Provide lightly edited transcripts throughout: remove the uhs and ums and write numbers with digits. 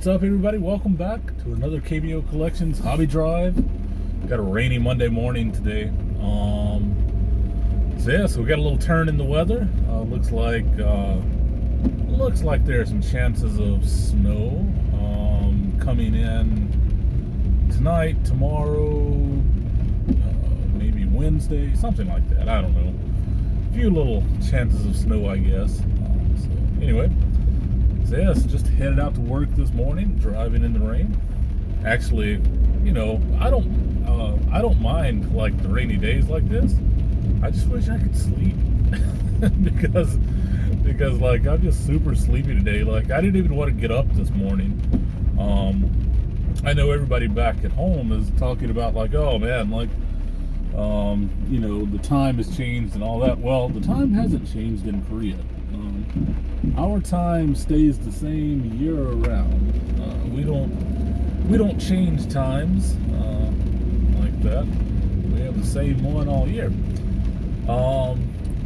What's up, everybody? Welcome back to another KBO Collections Hobby Drive. Got a rainy Monday morning today. So we got a little turn in the weather. Looks like there's some chances of snow coming in tonight, tomorrow, maybe Wednesday, something like that. I don't know. A few little chances of snow, I guess. So just headed out to work this morning, driving in the rain. Actually, I don't mind like the rainy days like this. I just wish I could sleep because like I'm just super sleepy today. Like I didn't even want to get up this morning. I know everybody back at home is talking about like, oh man, like the time has changed and all that. Well, the time hasn't changed in Korea. Our time stays the same year around. We don't change times like that. We have the same one all year.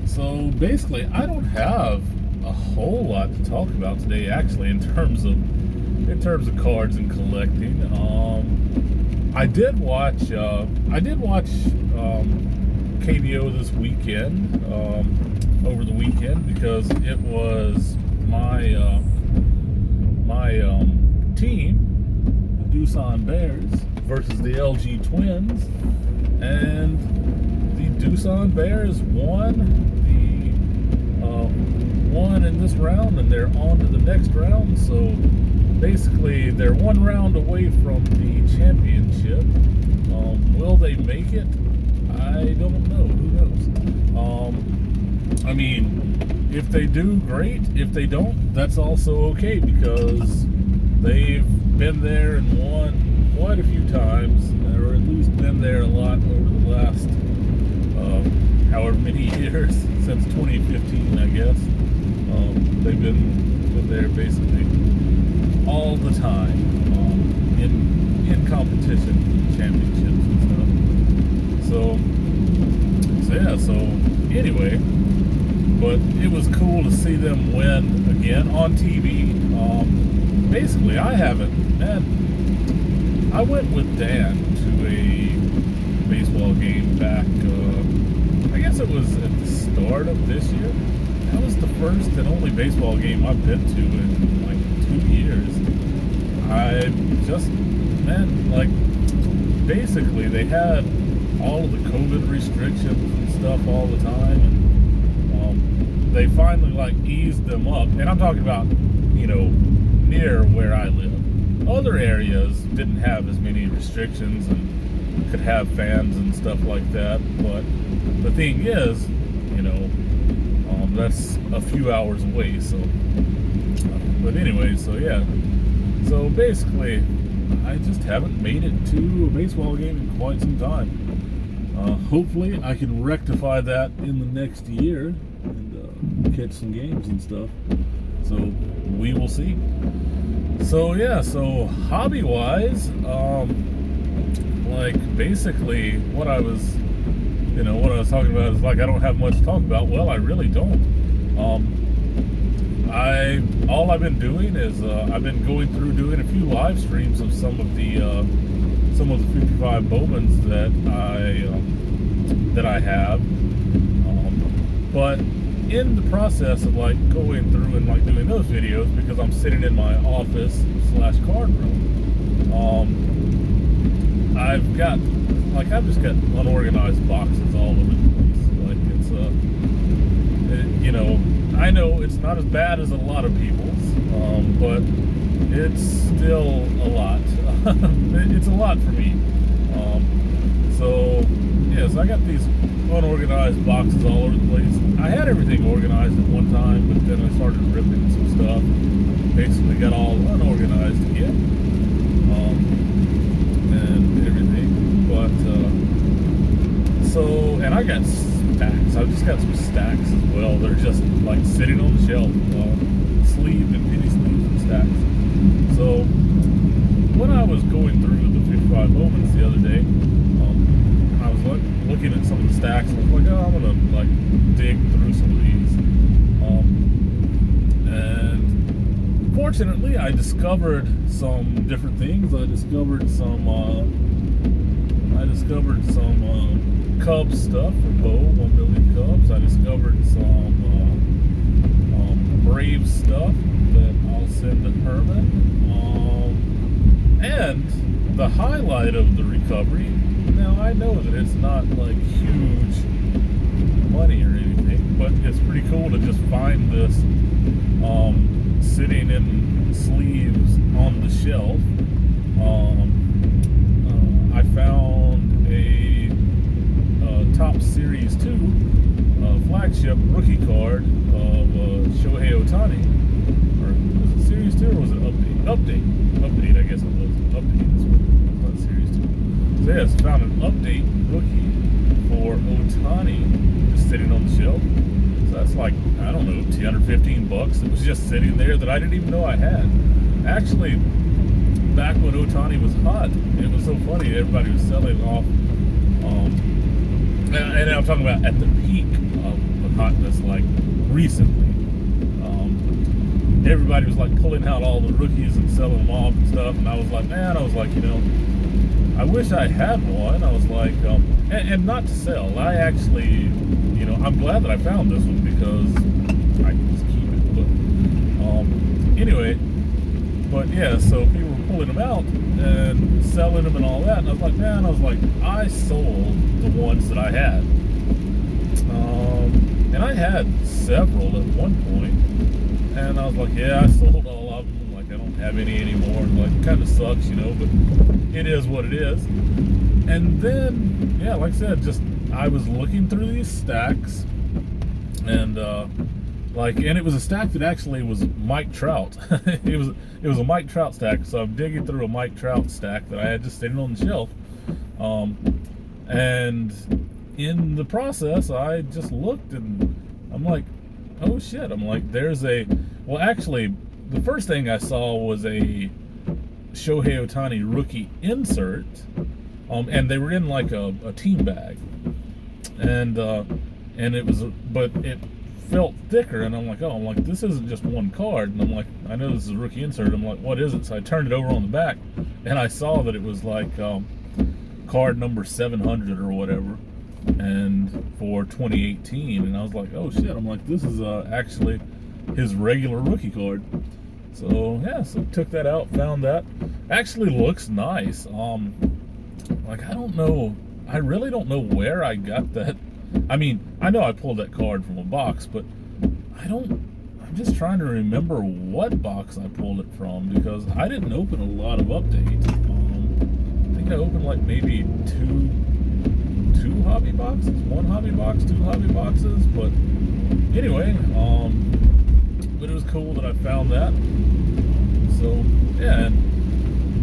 So basically, I don't have a whole lot to talk about today. Actually, in terms of cards and collecting, I did watch KBO this weekend. Over the weekend, because it was my team, the Doosan Bears versus the LG Twins, and the Doosan Bears won in this round, and they're on to the next round. So basically, they're one round away from the championship. Will they make it? I don't know. Who knows? I mean, if they do, great. If they don't, that's also okay, because they've been there and won quite a few times, or at least been there a lot over the last however many years, since 2015, I guess. They've been there basically all the time in competition, championships and stuff. So anyway. But it was cool to see them win again on TV. Basically, I went with Dan to a baseball game back, I guess it was at the start of this year. That was the first and only baseball game I've been to in like 2 years. Basically they had all of the COVID restrictions and stuff all the time, and they finally like eased them up, and I'm talking about near where I live. Other areas didn't have as many restrictions and could have fans and stuff like that, but the thing is, that's a few hours away. So but anyway, so basically I just haven't made it to a baseball game in quite some time. Hopefully I can rectify that in the next year and catch some games and stuff. So we will see. So hobby wise, basically what I was talking about is like I don't have much to talk about. Well, I really don't. All I've been doing is I've been going through doing a few live streams of some of the 55 Bowmans that I have, but in the process of like going through and like doing those videos, because I'm sitting in my office / card room, I've just got unorganized boxes all over the place. Like I know it's not as bad as a lot of people's, but it's still a lot. It's a lot for me. So I got these unorganized boxes all over the place. I had everything organized at one time, but then I started ripping some stuff. Basically got all unorganized again, and everything. But and I got stacks. I've just got some stacks as well. They're just like sitting on the shelf, sleeve and mini sleeves and stacks. So when I was going through the 55 Bowmans the other day, I was looking at some of the stacks, and I was like, oh, I'm gonna like dig through some of these. And fortunately, I discovered some different things. I discovered some Cubs stuff from Bo, 1 million Cubs. I discovered some Braves stuff that I'll send to Herman. And the highlight of the recovery, now I know that it's not like huge money or anything, but it's pretty cool to just find this sitting in sleeves on the shelf. I found a Top Series 2 flagship rookie card of Shohei Ohtani. Or was it Series 2 or was it Update, I guess it was. Update is what it was, not Series 2. So yes, found an update rookie for Ohtani just sitting on the shelf. So that's like, I don't know, 10 or 15 bucks. It was just sitting there that I didn't even know I had. Actually, back when Ohtani was hot, it was so funny. Everybody was selling off, and I'm talking about at the peak of the hotness, like recently. Everybody was like pulling out all the rookies and selling them off and stuff, and I was like, I wish I had one. I was like, and not to sell. I actually, I'm glad that I found this one because I can just keep it. But anyway, but yeah, so people were pulling them out and selling them and all that, and I was like, I sold the ones that I had, and I had several at one point. And I was like, yeah, I sold all of them. Like, I don't have any anymore. Like, it kind of sucks, but it is what it is. And then, yeah, like I said, I was looking through these stacks, and and it was a stack that actually was Mike Trout. it was a Mike Trout stack. So I'm digging through a Mike Trout stack that I had just sitting on the shelf, and in the process, I just looked and I'm like, oh shit, I'm like, actually, the first thing I saw was a Shohei Ohtani rookie insert, and they were in like a team bag, and but it felt thicker, and I'm like, this isn't just one card, and I'm like, I know this is a rookie insert, I'm like, what is it? So I turned it over on the back, and I saw that it was like card number 700 or whatever, and for 2018, and I was like, oh shit, I'm like, this is actually his regular rookie card. So yeah, so took that out, found that. Actually looks nice. I really don't know where I got that. I mean, I know I pulled that card from a box, but I'm just trying to remember what box I pulled it from, because I didn't open a lot of updates. I think I opened like maybe two hobby boxes, one hobby box, 2 hobby boxes, but anyway, but it was cool that I found that. So yeah, and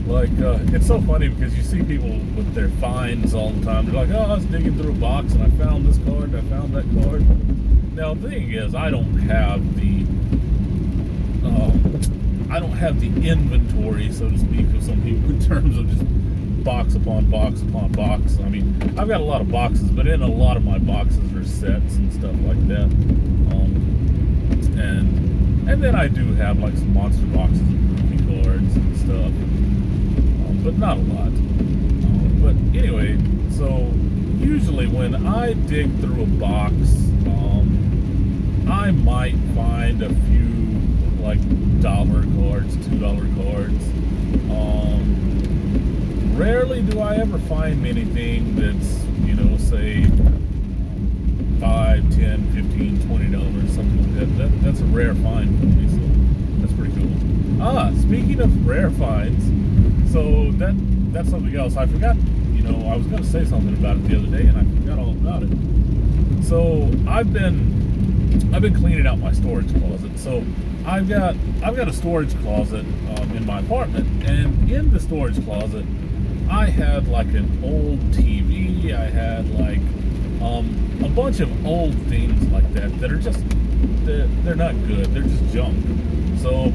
like it's so funny because you see people with their finds all the time. They're like, oh, I was digging through a box and I found this card and I found that card. Now the thing is, I don't have the inventory, so to speak, of some people in terms of just box upon box upon box. I mean, I've got a lot of boxes, but in a lot of my boxes are sets and stuff like that. And then I do have like some monster boxes and rookie cards and stuff, but not a lot. But anyway, so usually when I dig through a box, I might find a few like $1 cards, $2 cards. Rarely do I ever find anything that's, say $5, $10, $15, $20, something like that. That's a rare find for me, so that's pretty cool. Speaking of rare finds, so that's something else. I forgot, I was going to say something about it the other day, and I forgot all about it. So I've been cleaning out my storage closet. So I've got a storage closet in my apartment, and in the storage closet, I had like an old TV. I had like a bunch of old things like that are just they're not good. They're just junk. So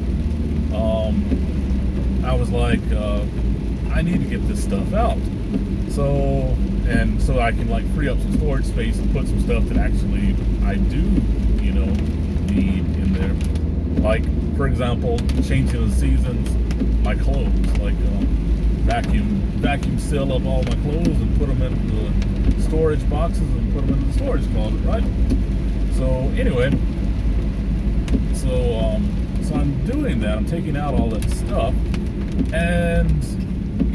I was like, I need to get this stuff out. So I can like free up some storage space and put some stuff that actually I do need in there. Like for example, changing the seasons, my clothes, like vacuum seal up all my clothes and put them into the storage boxes and put them into the storage closet, right? So anyway, so I'm doing that. I'm taking out all that stuff, and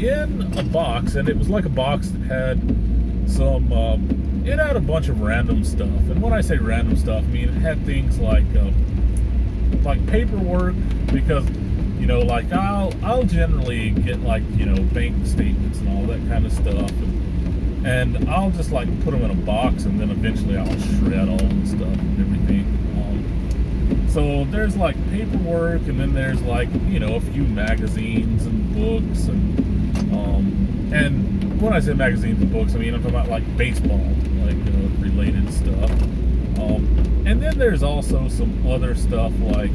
in a box, and it was like a box that had some, it had a bunch of random stuff. And when I say random stuff, I mean it had things like paperwork, because, you know, like I'll generally get, like, you know, bank statements and all that kind of stuff, and I'll just like put them in a box, and then eventually I'll shred all the stuff and everything. So there's like paperwork, and then there's, like, you know, a few magazines and books, and when I say magazines and books, I mean I'm talking about like baseball, like related stuff. And then there's also some other stuff like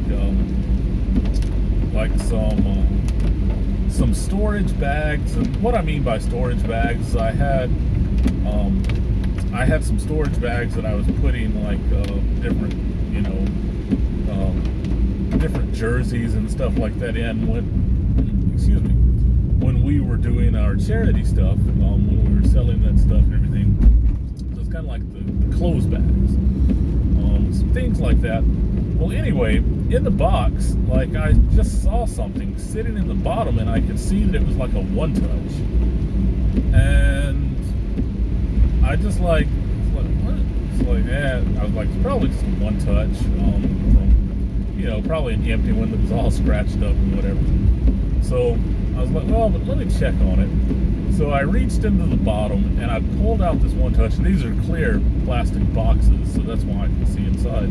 some storage bags. And what I mean by storage bags, I had some storage bags that I was putting like different, you know, different jerseys and stuff like that in when we were doing our charity stuff, when we were selling that stuff and everything. So it's kind of like the clothes bags, some things like that. Well, anyway, in the box, like, I just saw something sitting in the bottom, and I could see that it was like a one-touch, and I just like, what? It's like, I was like, it's probably just a one-touch, from, you know, probably an empty one that was all scratched up and whatever. So I was like, well, but let me check on it. So I reached into the bottom, and I pulled out this one touch, and these are clear plastic boxes, so that's why I can see inside.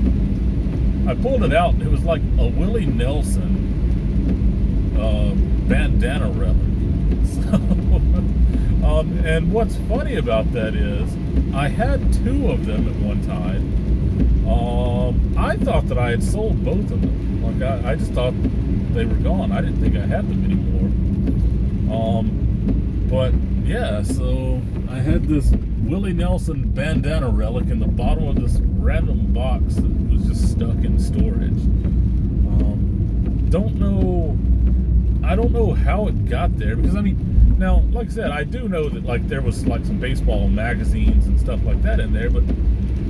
I pulled it out, and it was like a Willie Nelson bandana relic. So, and what's funny about that is, I had two of them at one time. I thought that I had sold both of them. Like, I just thought they were gone. I didn't think I had them anymore. But yeah, so I had this Willie Nelson bandana relic in the bottom of this random box that was just stuck in storage. I don't know how it got there, because I mean, now, like I said, I do know that, like, there was like some baseball magazines and stuff like that in there, but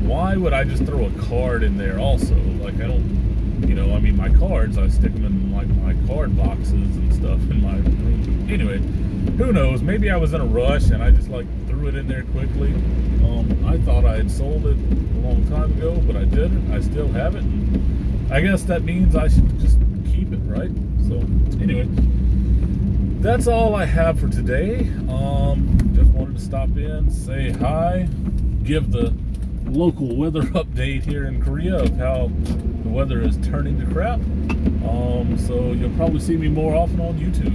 why would I just throw a card in there also? Like, I don't, you know, I mean, my cards, I stick them in like my card boxes and stuff in my room. Anyway, who knows? Maybe I was in a rush and I just like threw it in there quickly. I thought I had sold it a long time ago, but I didn't. I still have it. And I guess that means I should just keep it, right? So anyway, that's all I have for today. Just wanted to stop in, say hi, give the local weather update here in Korea of how the weather is turning to crap. So you'll probably see me more often on YouTube.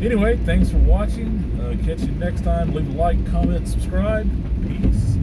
Anyway, thanks for watching. Catch you next time. Leave a like, comment, subscribe. Peace.